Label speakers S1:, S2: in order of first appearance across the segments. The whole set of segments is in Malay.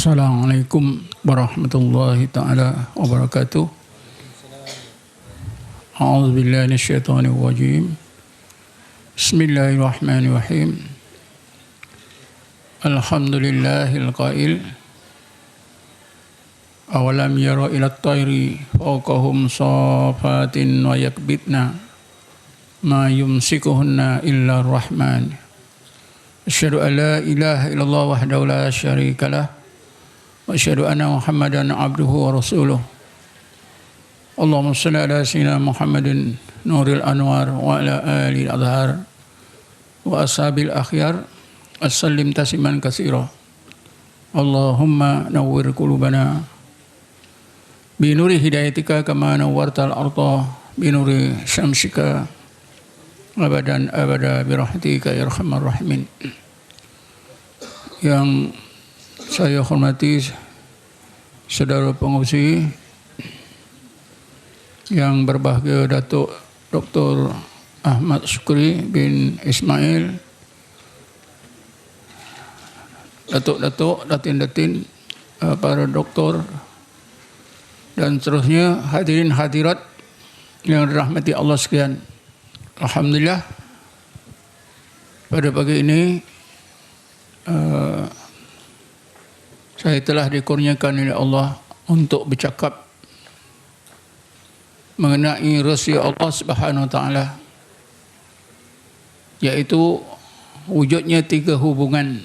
S1: Assalamualaikum warahmatullahi taala wabarakatuh. A'udzu billahi minasyaitonir rajim. Bismillahirrahmanirrahim. Alhamdulillahil qail. Awalam yara ila at-tayri fawqahum safatin wa yakbitna ma yumsikuhunna illa ar-rahman. Asyhadu an la ilaha illallah wahdahu la syarikalah wa asyhadu anna Muhammadan abduhu wa rasuluh. Allahumma shalli ala sayyidina Muhammadin nuril anwar wa ala alihi al-adhar wa ashabil akhyar as-sallim tasliman katsira. Allahumma nawwir qulubana bi nuri hidayatika kama nawwartal arda bi nuri syamsika abadan abada bi rahmatika ya arhamar rahimin. Yang saya hormati saudara pengurusi yang berbahagia Datuk Dr. Ahmad Syukri bin Ismail, Datuk-datuk, datin-datin, para doktor dan seterusnya, hadirin hadirat yang dirahmati Allah sekalian. Alhamdulillah pada pagi ini saya telah dikurniakan oleh Allah untuk bercakap mengenai rahsia Allah Subhanahu Wa Taala, yaitu wujudnya tiga hubungan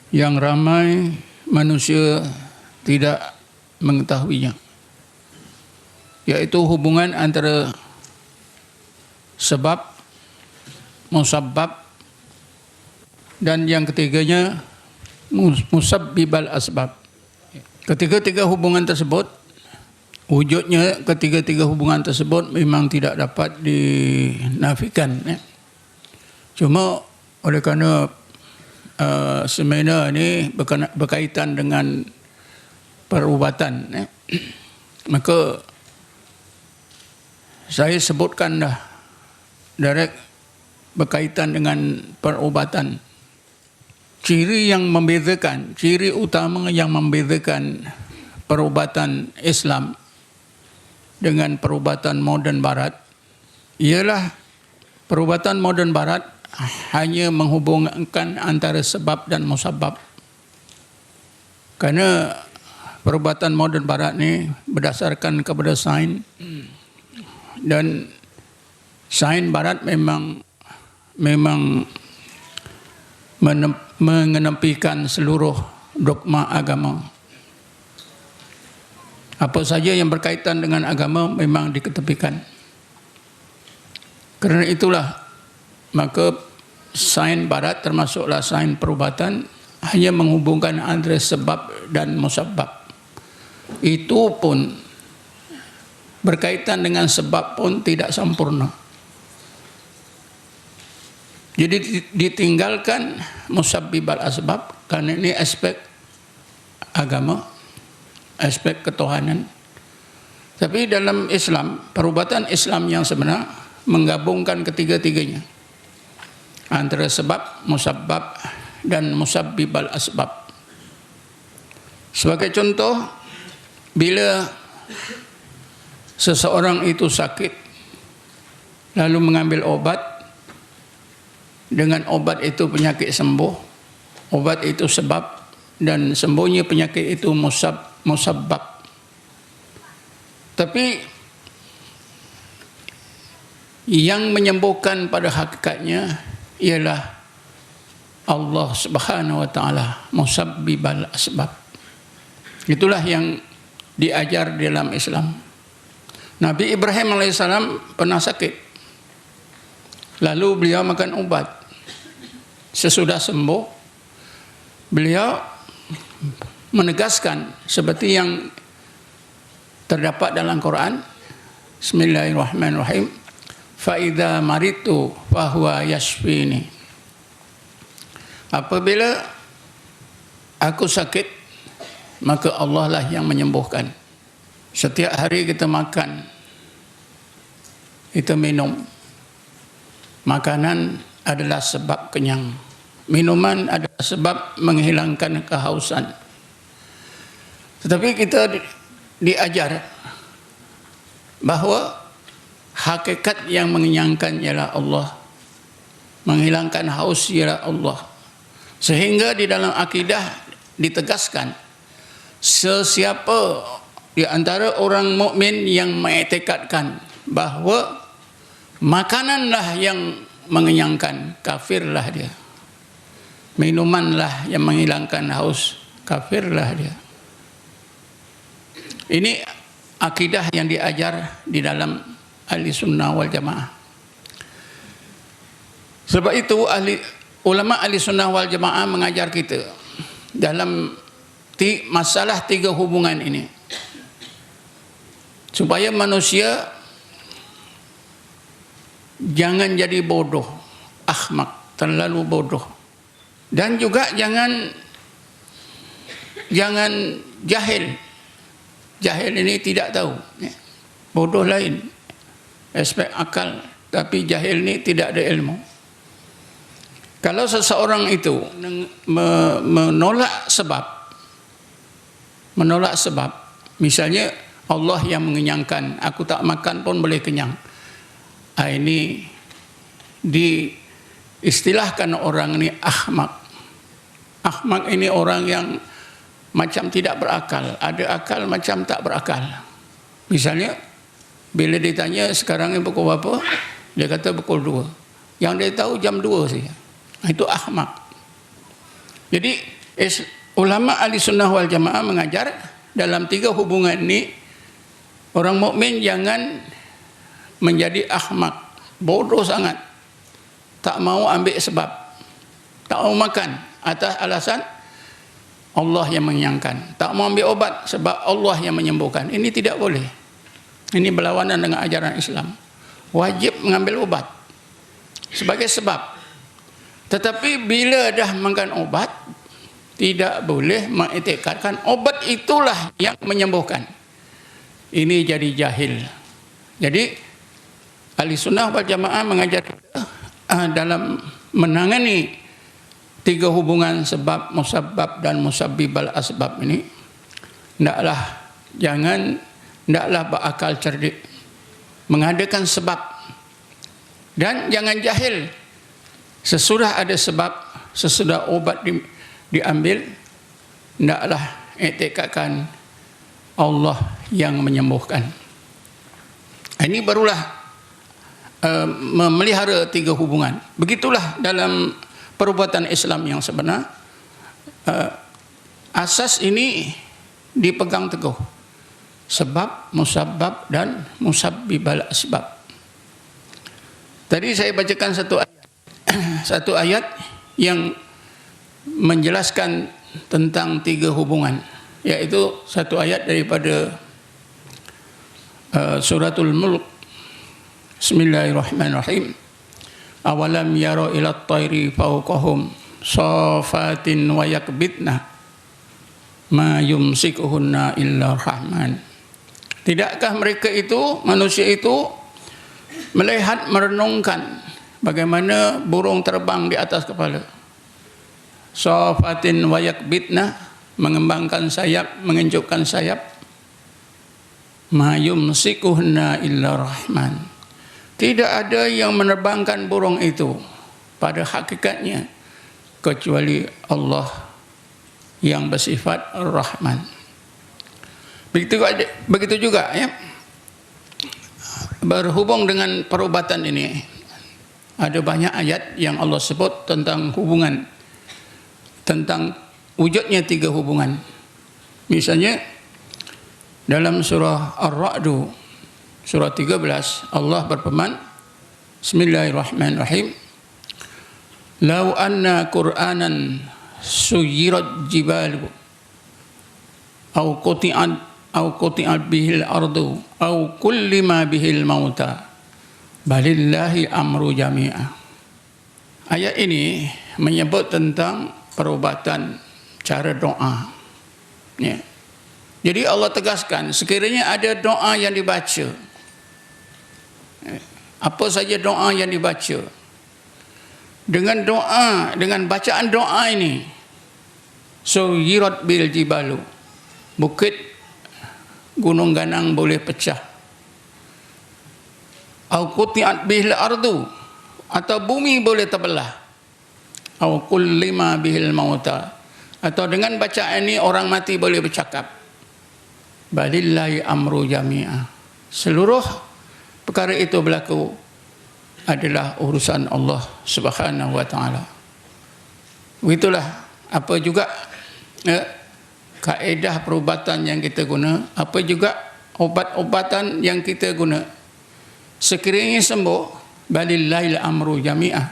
S1: yang ramai manusia tidak mengetahuinya, yaitu hubungan antara sebab, musabbab, dan yang ketiganya musabbibal asbab. Ketiga-tiga hubungan tersebut, wujudnya ketiga-tiga hubungan tersebut memang tidak dapat dinafikan. Cuma oleh kerana seminar ini berkaitan dengan perubatan, maka saya sebutkan dah direct berkaitan dengan perubatan. Ciri yang membezakan, ciri utama yang membezakan perubatan Islam dengan perubatan moden barat ialah perubatan moden barat hanya menghubungkan antara sebab dan musabbab. Kerana perubatan moden barat ni berdasarkan kepada sains, dan sains barat memang mengenepikan seluruh dogma agama. Apa saja yang berkaitan dengan agama memang diketepikan. Kerana itulah maka sains barat termasuklah sains perubatan hanya menghubungkan antara sebab dan musabbab. Itu pun berkaitan dengan sebab pun tidak sempurna. Jadi ditinggalkan musabbibal asbab kerana ini aspek agama, aspek ketuhanan. Tapi dalam Islam, perubatan Islam yang sebenar menggabungkan ketiga-tiganya, antara sebab, musabbab dan musabbibal asbab. Sebagai contoh, bila seseorang itu sakit lalu mengambil obat, dengan obat itu penyakit sembuh, obat itu sebab, dan sembuhnya penyakit itu musabbab. Tapi yang menyembuhkan pada hakikatnya ialah Allah Subhanahu Wa Taala, musabbibal asbab. Itulah yang diajar dalam Islam. Nabi Ibrahim alaihissalam pernah sakit, lalu beliau makan obat. Sesudah sembuh, beliau menegaskan seperti yang terdapat dalam Quran, Bismillahirrahmanirrahim, fa idza maritu fa huwa yashfini. Apabila aku sakit, maka Allah lah yang menyembuhkan. Setiap hari kita makan, kita minum, makanan adalah sebab kenyang. minuman adalah sebab menghilangkan kehausan. Tetapi kita diajar bahawa hakikat yang mengenyangkan ialah Allah, menghilangkan haus ialah Allah. Sehingga di dalam akidah ditegaskan, sesiapa di antara orang mukmin yang mengiktikadkan bahawa makananlah yang mengenyangkan, kafirlah dia. Minumanlah yang menghilangkan haus, kafirlah dia. Ini akidah yang diajar di dalam ahli sunnah wal jamaah. Sebab itu ulama ahli sunnah wal jamaah mengajar kita dalam masalah 3 hubungan ini, supaya manusia jangan jadi bodoh, ahmak, terlalu bodoh, dan juga jangan jahil. Jahil ini tidak tahu, bodoh lain aspek akal, tapi jahil ini tidak ada ilmu. Kalau seseorang itu menolak sebab, misalnya Allah yang mengenyangkan, aku tak makan pun boleh kenyang, ini diistilahkan orang ini ahmak. Ahmak ini orang yang macam tidak berakal, ada akal macam tak berakal. Misalnya bila ditanya sekarang ini pukul berapa, dia kata pukul 2. Yang dia tahu jam 2 saja. Itu ahmak. Jadi ulama ahli sunnah wal jamaah mengajar dalam 3 hubungan ini, orang mukmin jangan menjadi ahmak, bodoh sangat, tak mau ambil sebab, tak mau makan atas alasan Allah yang mengenyangkan, tak mau ambil obat sebab Allah yang menyembuhkan. Ini tidak boleh. Ini berlawanan dengan ajaran Islam. Wajib mengambil obat sebagai sebab. Tetapi bila dah makan obat, tidak boleh mengiktikadkan obat itulah yang menyembuhkan. Ini jadi jahil. Jadi ahli sunnah wal jamaah mengajar kita dalam menangani 3 hubungan sebab, musabbab dan musabbibal asbab ini, hendaklah berakal cerdik, mengadakan sebab, dan jangan jahil. Sesudah ada sebab, sesudah obat diambil, hendaklah iktikadkan Allah yang menyembuhkan. Ini barulah memelihara 3 hubungan. Begitulah dalam perbuatan Islam yang sebenar. Asas ini dipegang teguh. Sebab, musabbab dan musabbibal asbab. Tadi saya bacakan satu ayat yang menjelaskan tentang 3 hubungan, yaitu satu ayat daripada suratul Mulk. Bismillahirrahmanirrahim. Awalam yara ila at-tayri fawqahum safatin wa yakbitna ma yumsikuhunna illa rahman. Tidakkah mereka itu, manusia itu, melihat, merenungkan bagaimana burung terbang di atas kepala. Safatin wa yakbitna, mengembangkan sayap, mengencupkan sayap. Ma yumsikuhunna illa rahman. Tidak ada yang menerbangkan burung itu pada hakikatnya kecuali Allah yang bersifat Ar-Rahman. Begitu juga ya. Berhubung dengan perubatan ini, ada banyak ayat yang Allah sebut tentang hubungan, tentang wujudnya 3 hubungan. Misalnya dalam surah Ar-Ra'd, surah 13, Allah berfirman, Bismillahirrahmanirrahim. Lau anna Qur'anan suyirat jibalu au quti'at bihil ardu au kullima bihil mauta balillahi amru jami'ah. Ayat ini menyebut tentang perubatan cara doa. Ya. Jadi Allah tegaskan, sekiranya ada doa yang dibaca, apa saja doa yang dibaca, dengan doa, dengan bacaan doa ini, suyirat bil jibalu, bukit gunung ganang boleh pecah, au quti'at bihil ardu, atau bumi boleh terbelah, au kullima bihil mauta, atau dengan bacaan ini orang mati boleh bercakap. Balillahi amru jami'ah, seluruh perkara itu berlaku adalah urusan Allah Subhanahu wa taala. Begitulah apa juga kaedah perubatan yang kita guna, apa juga obat-obatan yang kita guna. Sekiranya sembuh, balillahil amru jami'ah,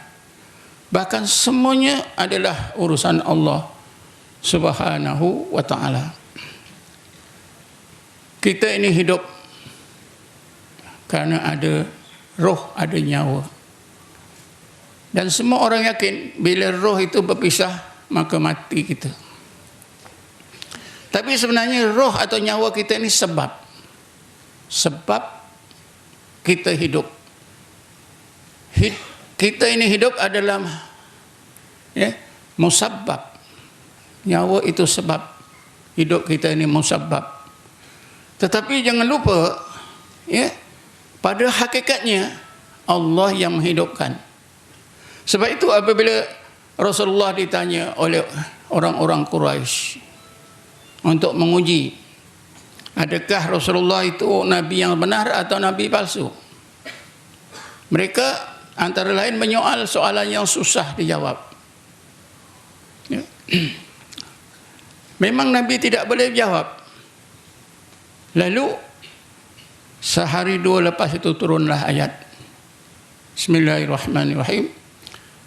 S1: bahkan semuanya adalah urusan Allah Subhanahu wa taala. Kita ini hidup karena ada roh, ada nyawa. Dan semua orang yakin bila roh itu berpisah, maka mati kita. Tapi sebenarnya roh atau nyawa kita ini sebab kita hidup. Kita ini hidup adalah musabbab. Nyawa itu sebab. Hidup kita ini musabbab. Tetapi jangan lupa, pada hakikatnya Allah yang menghidupkan. Sebab itu apabila Rasulullah ditanya oleh orang-orang Quraisy untuk menguji, adakah Rasulullah itu Nabi yang benar atau Nabi palsu, mereka antara lain menyoal soalan yang susah dijawab. Memang Nabi tidak boleh jawab. Lalu sehari dua lepas itu turunlah ayat Bismillahirrahmanirrahim.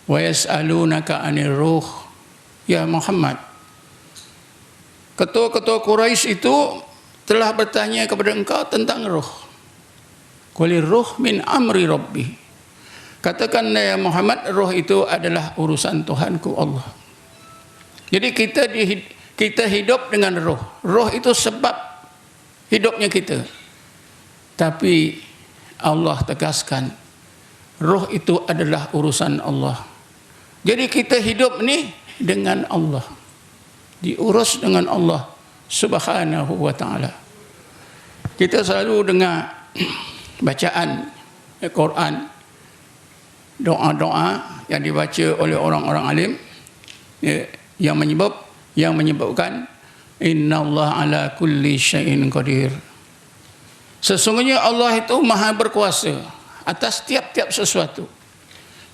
S1: Wa yas'alunaka 'anir ruh ya Muhammad. Ketua-ketua Quraisy itu telah bertanya kepada engkau tentang roh. Qulir ruh min amri rabbi. Katakan ya Muhammad, roh itu adalah urusan Tuhanku Allah. Jadi kita hidup dengan roh. Roh itu sebab hidupnya kita. Tapi Allah tegaskan, roh itu adalah urusan Allah. Jadi kita hidup ni dengan Allah, diurus dengan Allah Subhanahu wa taala. Kita selalu dengar bacaan Al-Quran, doa-doa yang dibaca oleh orang-orang alim, yang menyebabkan innallaha ala kulli syai'in qadir. Sesungguhnya Allah itu maha berkuasa atas tiap-tiap sesuatu.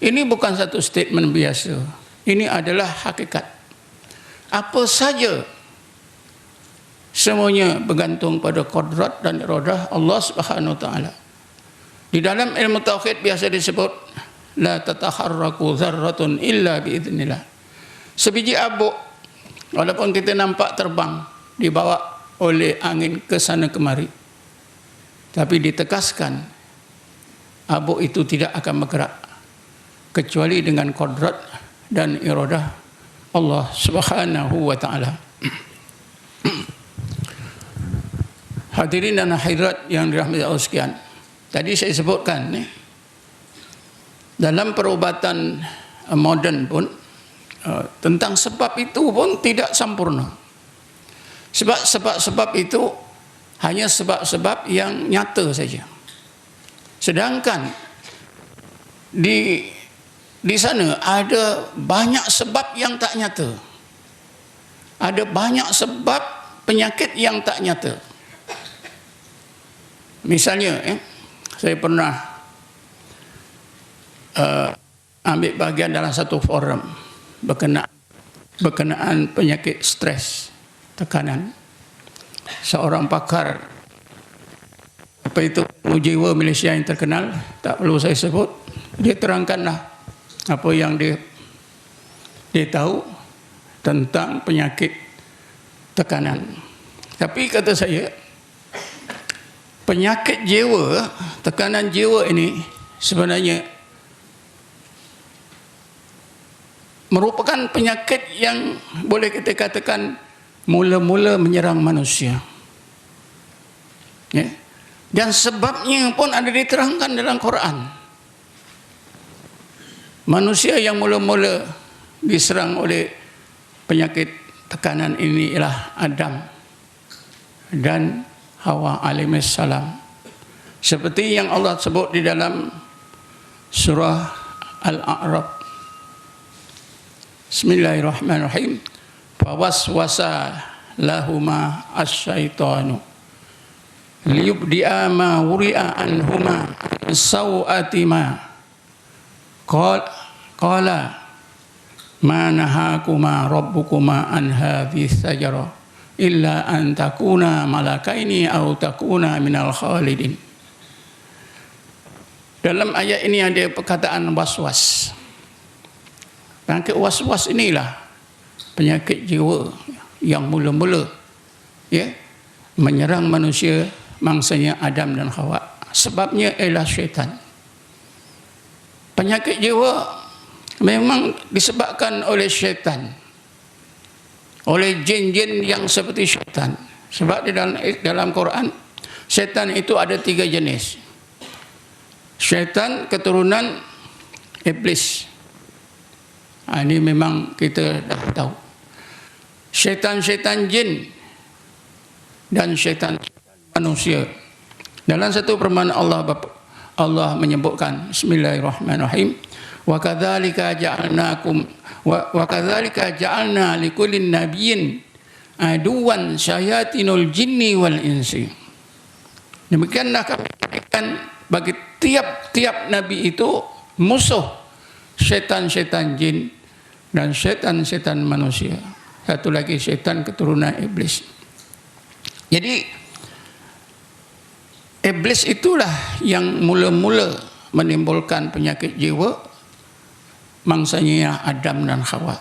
S1: Ini bukan satu statement biasa. Ini adalah hakikat. Apa saja semuanya bergantung pada qudrat dan iradah Allah Subhanahu wa taala. Di dalam ilmu tauhid biasa disebut la tataharraku dzarratun illa biidznillah. Sebiji abu walaupun kita nampak terbang dibawa oleh angin ke sana kemari, tapi ditegaskan abu itu tidak akan bergerak kecuali dengan qudrat dan iradah Allah Subhanahu wa taala. Hadirin dan hadirat yang dirahmati Allah sekalian, tadi saya sebutkan dalam perubatan moden pun tentang sebab itu pun tidak sempurna. Sebab itu hanya sebab-sebab yang nyata saja. Sedangkan di sana ada banyak sebab yang tak nyata. Ada banyak sebab penyakit yang tak nyata. Misalnya, saya pernah ambil bahagian dalam satu forum berkenaan penyakit stres, tekanan. Seorang pakar apa itu jiwa Malaysia yang terkenal, tak perlu saya sebut, dia terangkanlah apa yang dia tahu tentang penyakit tekanan. Tapi kata saya, penyakit jiwa, tekanan jiwa ini sebenarnya merupakan penyakit yang boleh kita katakan mula-mula menyerang manusia. Dan sebabnya pun ada diterangkan dalam Quran. Manusia yang mula-mula diserang oleh penyakit tekanan ini ialah Adam dan Hawa alaihissalam. Seperti yang Allah sebut di dalam surah Al-A'raf. Bismillahirrahmanirrahim. Fawaswasa lahuma asyaitanu liyubdi'a ma wuri'a anhuma saw'atima qala ma nahakuma rabbukuma an hadhihi sajarah illa an takuna malakaini aw takuna minal khalidin. Dalam ayat ini ada perkataan waswas. Penyakit waswas inilah penyakit jiwa yang mula-mula menyerang manusia mangsanya Adam dan Hawa. Sebabnya ialah syaitan. Penyakit jiwa memang disebabkan oleh syaitan, oleh jin-jin yang seperti syaitan. Sebab di dalam Quran, syaitan itu ada 3 jenis. Syaitan keturunan iblis. Ini memang kita dah tahu. Syaitan-syaitan jin dan syaitan manusia. Dalam satu firman Allah menyebutkan, Bismillahirrahmanirrahim, wa kadzalika ja'alna likullin nabiyyin aduwan syayatinul jinni wal insi. Demikianlah kami jadikan bagi tiap-tiap nabi itu musuh syaitan-syaitan jin dan syaitan-syaitan manusia. Satu lagi syaitan keturunan iblis. Jadi iblis itulah yang mula-mula menimbulkan penyakit jiwa mangsanya Adam dan Hawa.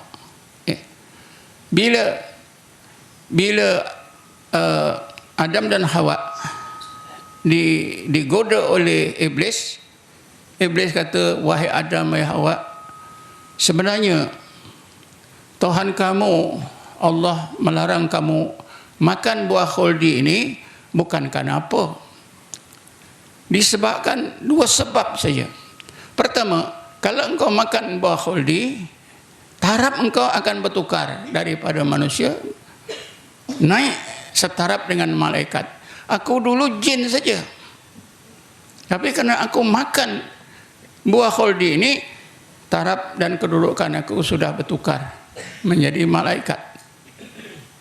S1: Bila Adam dan Hawa digoda oleh iblis, iblis kata, wahai Adam, wahai Hawa, sebenarnya Tuhan kamu Allah melarang kamu makan buah khuldi ini bukan kerana apa? Disebabkan 2 sebab saja. Pertama, kalau engkau makan buah khuldi, taraf engkau akan bertukar daripada manusia naik setaraf dengan malaikat. Aku dulu jin saja, tapi kerana aku makan buah khuldi ini, taraf dan kedudukan aku sudah bertukar menjadi malaikat.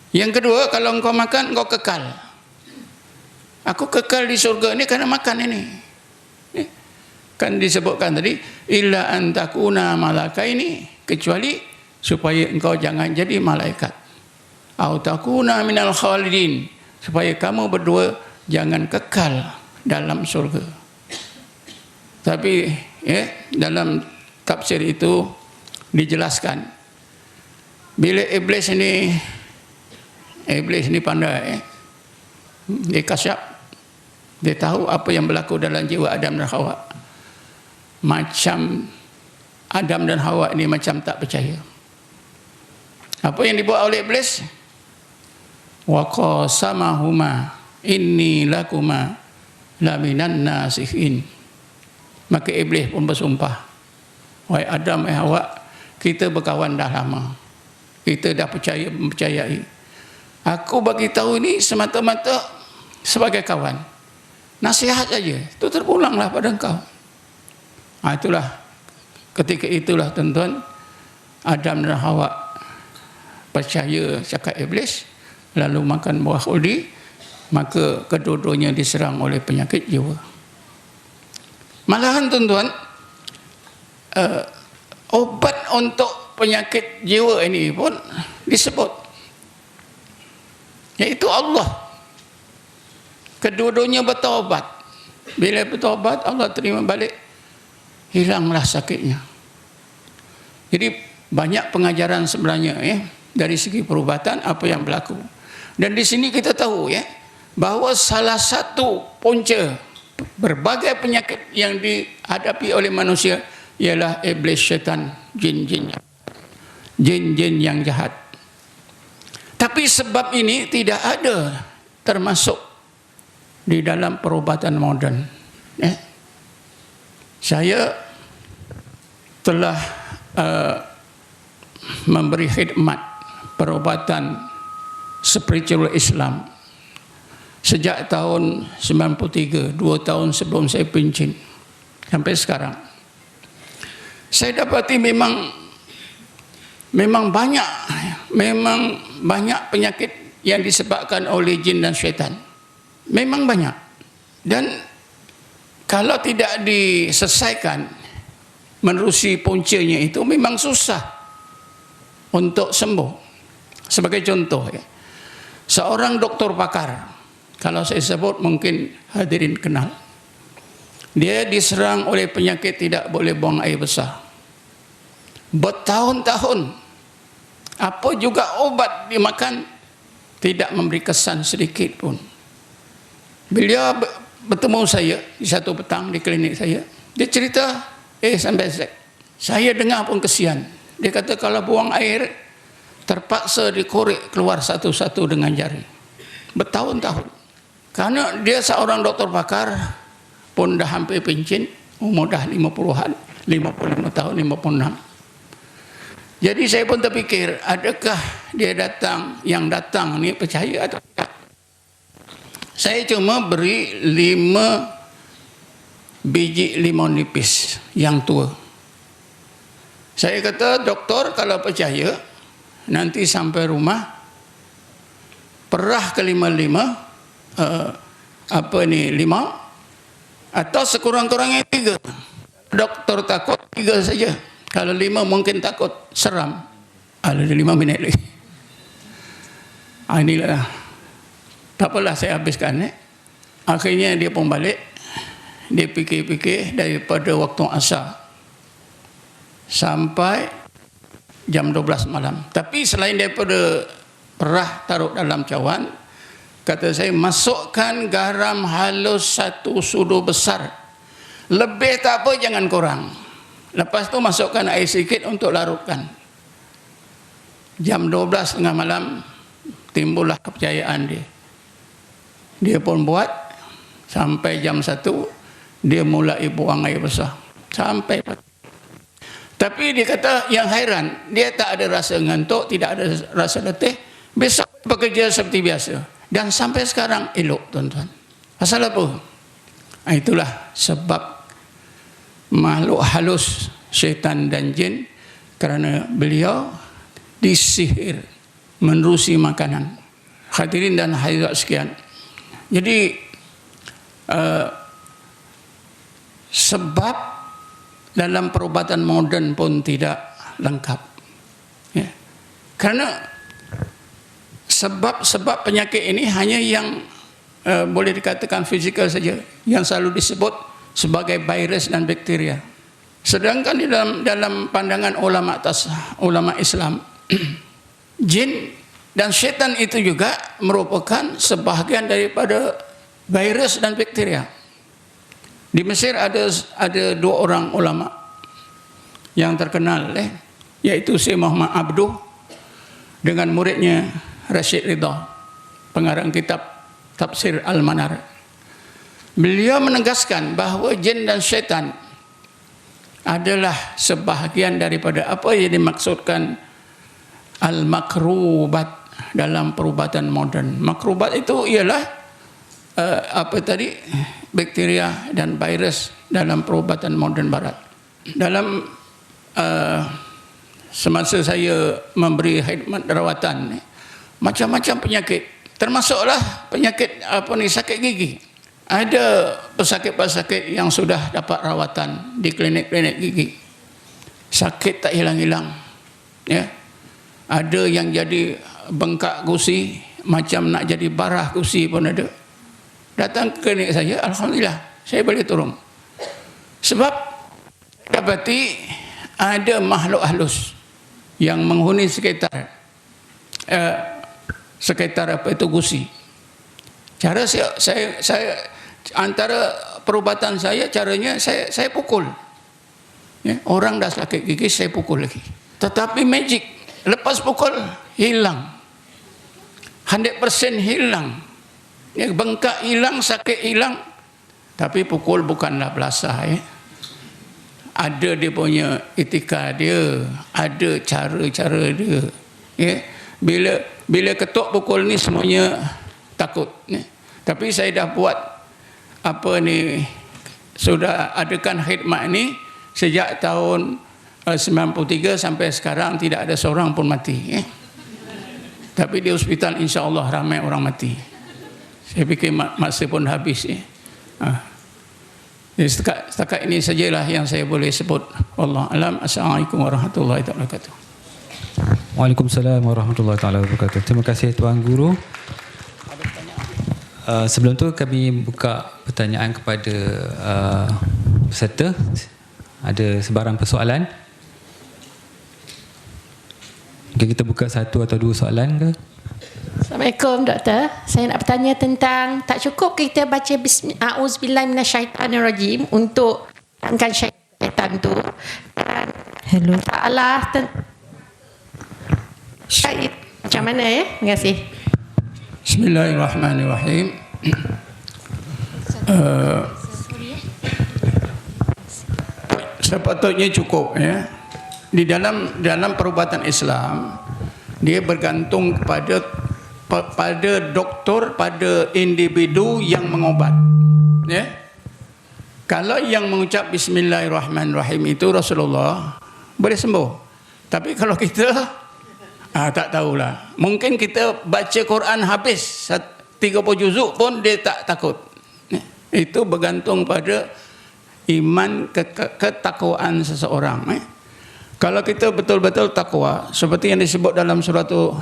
S1: Yang kedua, kalau engkau makan, engkau kekal. Aku kekal di surga ini kerana makan ini. Kan disebutkan tadi, illa an takuna malakaini, kecuali supaya engkau jangan jadi malaikat. Au takuna minal khalidin, supaya kamu berdua jangan kekal dalam surga. Tapi dalam tafsir itu dijelaskan, bila iblis ini pandai, dia kasyaf, dia tahu apa yang berlaku dalam jiwa Adam dan Hawa. Macam Adam dan Hawa ini macam tak percaya. Apa yang dibuat oleh iblis? Wa qasamahuma inni lakuma laminan nasihin. Maka iblis pun bersumpah, wahai Adam, wahai Hawa, kita berkawan dah lama, kita dah mempercayai. Aku bagi tahu ini semata-mata sebagai kawan, nasihat saja, itu terpulanglah pada engkau. Itulah ketika itulah tuan-tuan, Adam dan Hawa percaya cakap iblis, lalu makan buah khuldi, maka kedua-duanya diserang oleh penyakit jiwa. Malahan tuan-tuan, obat untuk penyakit jiwa ini pun disebut, iaitu Allah. Kedua-duanya bertaubat. Bila bertaubat, Allah terima balik, hilanglah sakitnya. Jadi banyak pengajaran sebenarnya dari segi perubatan apa yang berlaku. Dan di sini kita tahu bahawa salah satu punca berbagai penyakit yang dihadapi oleh manusia ialah iblis, syaitan, jin-jin yang jahat. Tapi sebab ini tidak ada termasuk di dalam perubatan moden. Saya telah memberi khidmat perubatan spiritual Islam sejak tahun 93, 2 tahun sebelum saya pencin sampai sekarang. Saya dapati memang banyak penyakit yang disebabkan oleh jin dan syaitan. Memang banyak. Dan kalau tidak diselesaikan menerusi puncanya itu memang susah untuk sembuh. Sebagai contoh ya, seorang doktor pakar, kalau saya sebut mungkin hadirin kenal, dia diserang oleh penyakit tidak boleh buang air besar bertahun-tahun. Apa juga obat dimakan tidak memberi kesan sedikit pun. Beliau bertemu saya di satu petang di klinik saya. Dia cerita, sampai saya dengar pun kesian. Dia kata kalau buang air terpaksa dikorek keluar satu-satu dengan jari. Bertahun-tahun. Karena dia seorang doktor pakar, pun dah hampir pencin, umur dah 50-an, 55 tahun, 56. Jadi saya pun terfikir, adakah dia yang datang ni percaya atau tidak? Saya cuma beri 5 biji limau nipis yang tua. Saya kata, doktor kalau percaya, nanti sampai rumah perah ke 5 limau atau sekurang-kurangnya 3. Doktor takut 3 saja. Kalau 5 mungkin takut seram. Ada 5 minit lagi. Inilah. Tak apalah saya habiskan. Akhirnya dia pun balik. Dia fikir-fikir daripada waktu asar sampai jam 12 malam. Tapi selain daripada perah taruh dalam cawan, kata saya, masukkan garam halus 1 sudu besar. Lebih tak apa, jangan kurang. Lepas tu masukkan air sikit untuk larutkan. Jam 12 tengah malam timbullah kepercayaan dia. Dia pun buat sampai jam 1 dia mulai buang air besar sampai. Tapi dia kata yang hairan, dia tak ada rasa ngantuk, tidak ada rasa letih, besok bekerja seperti biasa. Dan sampai sekarang elok, tuan-tuan. Pasal apa? Itulah sebab makhluk halus syaitan dan jin, kerana beliau disihir menerusi makanan. Hadirin dan hadirat sekalian, jadi sebab dalam perubatan moden pun tidak lengkap ya. Kerana sebab penyakit ini hanya yang boleh dikatakan fizikal saja, yang selalu disebut sebagai virus dan bakteria. Sedangkan dalam pandangan ulama Islam, jin dan syaitan itu juga merupakan sebahagian daripada virus dan bakteria. Di Mesir ada 2 orang ulama yang terkenal, yaitu Syekh Muhammad Abduh dengan muridnya Rashid Ridha, pengarang kitab Tafsir Al-Manar. Beliau menegaskan bahawa jin dan syaitan adalah sebahagian daripada apa yang dimaksudkan al-makrubat dalam perubatan moden. Makrubat itu ialah bakteria dan virus dalam perubatan moden barat. Dalam semasa saya memberi khidmat rawatan, macam-macam penyakit, termasuklah penyakit sakit gigi. Ada pesakit-pesakit yang sudah dapat rawatan di klinik-klinik gigi, sakit tak hilang-hilang ya. Ada yang jadi bengkak gusi, macam nak jadi barah gusi pun ada. Datang ke klinik saya, alhamdulillah saya boleh turun. Sebab dapati ada makhluk halus yang menghuni sekitar gusi. Cara saya antara perubatan saya, caranya saya pukul ya, orang dah sakit gigi saya pukul lagi. Tetapi magic, lepas pukul hilang, 100% hilang ya, bengkak hilang, sakit hilang. Tapi pukul bukanlah belasah ya. ada dia punya etika dia, ada cara-cara dia. Ya. Bila ketuk pukul ni semuanya takut. Ya. Tapi saya dah buat sudah adakan khidmat ni sejak tahun 93 sampai sekarang tidak ada seorang pun mati. Ya. Tapi di hospital insya-Allah ramai orang mati. Saya fikir masa pun habis. Ya. Jadi setakat ini sajalah yang saya boleh sebut. Wallahu alam. Assalamualaikum warahmatullahi wabarakatuh.
S2: Waalaikumsalam warahmatullahi wabarakatuh. Terima kasih Tuan Guru. Sebelum tu kami buka pertanyaan kepada peserta. Ada sebarang persoalan? Mungkin kita buka satu atau dua soalan ke?
S3: Assalamualaikum Doktor. Saya nak bertanya tentang tak cukup kita baca A'udzubillahi minasyaitanirrajim untuk hilangkan syaitan tu. Dan hello Allah syait macam mana ya? Terima kasih.
S1: Bismillahirrahmanirrahim. Sepatutnya cukup ya. Di dalam perubatan Islam dia bergantung pada doktor, pada individu yang mengobat. Ya. Kalau yang mengucap Bismillahirrahmanirrahim itu Rasulullah boleh sembuh. Tapi kalau kita tak tahulah. Mungkin kita baca Quran habis 30 juzuk pun dia tak takut. Ya. Itu bergantung pada iman ketakwaan seseorang. Ya. Kalau kita betul-betul takwa seperti yang disebut dalam suratul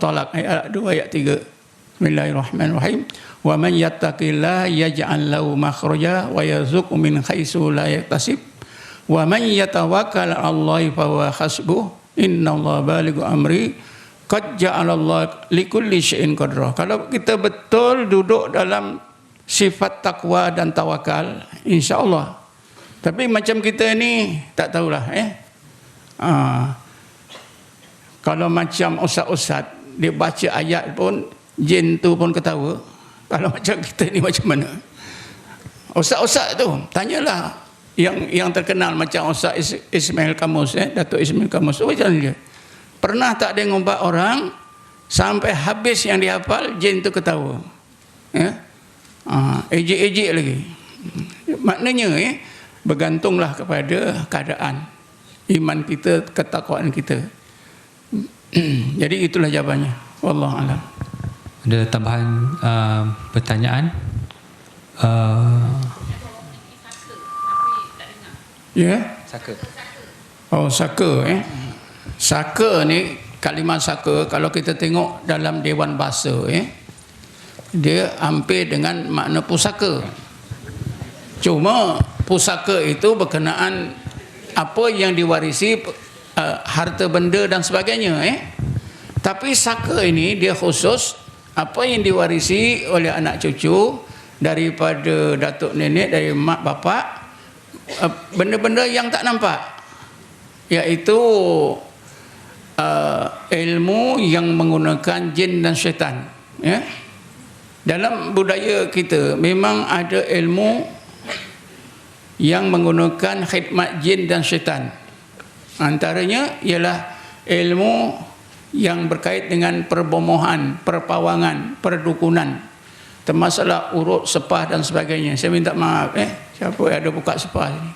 S1: Talaq ayat 2 ayat 3. Bismillahirrahmanirrahim. Wa man yattaqillaha yaj'al lahu makhraja wa yarzuqhu min haitsu la yahtasib. Wa man yatawakkal 'alallahi fa huwa hasbuh. Innallaha balighu amri. Qad ja'alallahu likulli syai'in qadra. Kalau kita betul duduk dalam sifat takwa dan tawakal, insya-Allah. Tapi macam kita ni tak tahulah kalau macam ustaz-ustaz dia baca ayat pun jin tu pun ketawa. Kalau macam kita ni macam mana? Ustaz-ustaz tu tanyalah yang terkenal macam Ustaz Ismail Kamus, Datuk Ismail Kamus. Macam dia pernah tak dia ngumpat orang sampai habis yang dihafal jin tu ketawa. Ejek-ejek lagi. Maknanya bergantunglah kepada keadaan iman kita, ketakwaan kita. Jadi itulah jawabannya. Wallahu a'lam.
S2: Ada tambahan pertanyaan?
S1: Ya?
S2: Saka.
S1: Oh, saka Saka ni, kalimah saka kalau kita tengok dalam Dewan Bahasa dia hampir dengan makna pusaka. Cuma pusaka itu berkenaan apa yang diwarisi, harta benda dan sebagainya. Tapi saka ini dia khusus apa yang diwarisi oleh anak cucu daripada datuk nenek, dari mak bapak, benda-benda yang tak nampak, iaitu ilmu yang menggunakan jin dan syaitan. Dalam budaya kita memang ada ilmu yang menggunakan khidmat jin dan syaitan. Antaranya ialah ilmu yang berkait dengan perbomohan, perpawangan, perdukunan, termasuklah urut sepah dan sebagainya. Saya minta maaf siapa yang ada buka sepah ni.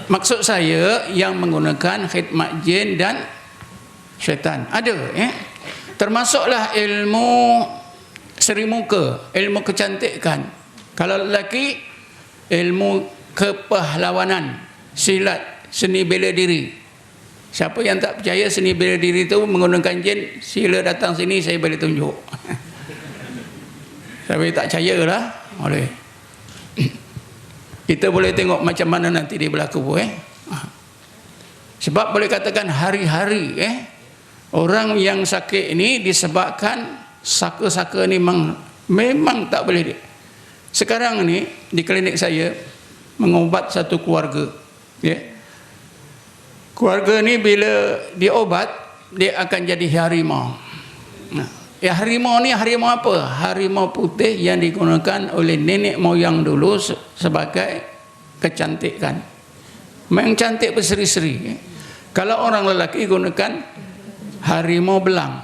S1: Maksud saya yang menggunakan khidmat jin dan syaitan ada. Termasuklah ilmu seri muka, ilmu kecantikan. Kalau lelaki, ilmu kepahlawanan, silat, seni bela diri. Siapa yang tak percaya seni bela diri itu menggunakan jin, sila datang sini saya boleh tunjuk. Siapa yang tak percayalah, boleh. Kita boleh tengok macam mana nanti dia berlaku. Sebab boleh katakan hari-hari orang yang sakit ini disebabkan saka-saka ni memang tak boleh. Sekarang ni di klinik saya mengubat satu keluarga. Keluarga ni bila dia obat dia akan jadi harimau. harimau ni harimau apa? Harimau putih yang digunakan oleh nenek moyang dulu sebagai kecantikan. Memang cantik berseri-seri. Kalau orang lelaki gunakan harimau belang.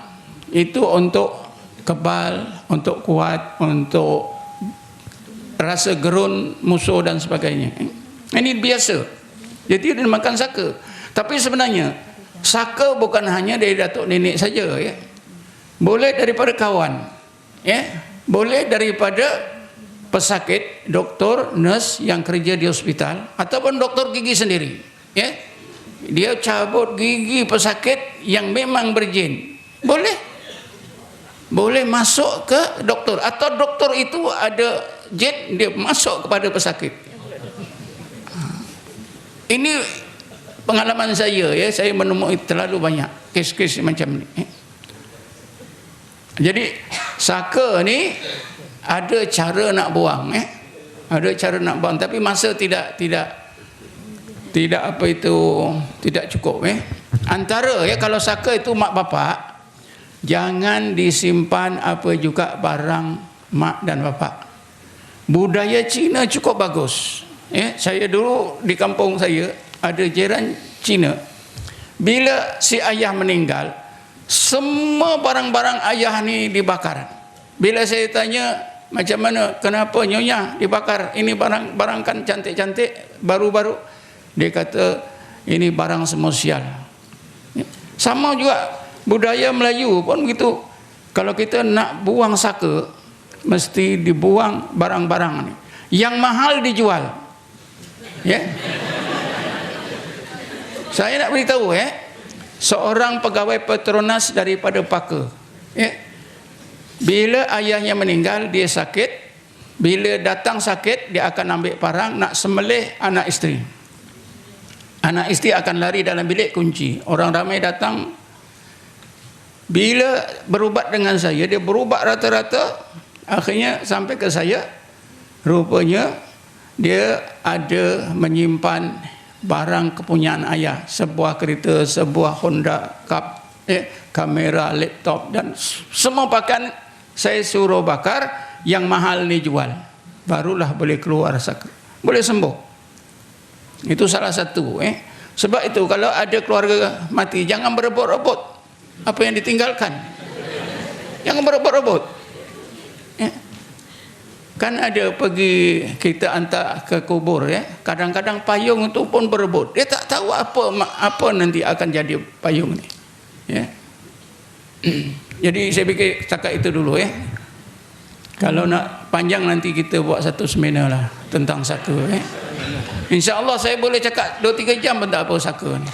S1: Itu untuk kebal, untuk kuat, untuk rasa gerun musuh dan sebagainya. Ini biasa. Jadi dia makan saka. Tapi sebenarnya saka bukan hanya dari datuk nenek saja, ya. Boleh daripada kawan, ya. Boleh daripada pesakit, doktor, nurse yang kerja di hospital, ataupun doktor gigi sendiri, ya. Dia cabut gigi pesakit yang memang berjin. Boleh masuk ke doktor, atau doktor itu ada jin, dia masuk kepada pesakit. Ini pengalaman saya, ya. Saya menemui terlalu banyak kes-kes macam ni. Jadi saka ni ada cara nak buang, ada cara nak buang, tapi masa tidak apa itu, tidak cukup, Antara, ya, kalau saka itu mak bapak, jangan disimpan apa juga barang mak dan bapak. Budaya Cina cukup bagus, ya. Saya dulu di kampung saya ada jiran Cina. Bila si ayah meninggal, semua barang-barang ayah ni dibakar. Bila saya tanya, macam mana, kenapa nyonya dibakar? Ini barang-barang kan cantik-cantik, baru-baru. Dia kata, ini barang semua sial. Sama juga budaya Melayu pun begitu. Kalau kita nak buang saka, mesti dibuang barang-barang ni. Yang mahal dijual. Ya. Saya nak beritahu, seorang pegawai Petronas daripada Paka, bila ayahnya meninggal, dia sakit. Bila datang sakit, dia akan ambil parang nak sembelih anak isteri. Anak isteri akan lari dalam bilik kunci. Orang ramai datang. Bila berubat dengan saya, dia berubat rata-rata. Akhirnya sampai ke saya, rupanya dia ada menyimpan barang kepunyaan ayah, sebuah kereta, sebuah Honda Cup, kamera, laptop dan semua pakaian. Saya suruh bakar, yang mahal ni jual, barulah boleh keluar saka, boleh sembuh. Itu salah satu. Sebab itu kalau ada keluarga mati, jangan berebut-rebut apa yang ditinggalkan. Jangan berebut-rebut. Kan ada pergi kita hantar ke kubur, kadang-kadang payung itu pun berebut. Dia tak tahu apa nanti akan jadi payung ni. Jadi saya fikir cakap itu dulu, Kalau nak panjang nanti kita buat satu seminar lah tentang saka, InsyaAllah saya boleh cakap 2-3 jam pun tak apa saka ni.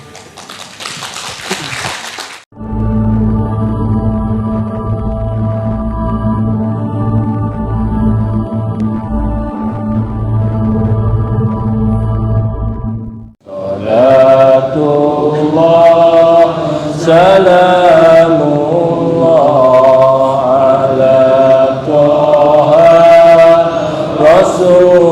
S4: Salamullah ala Taha Rasulillah.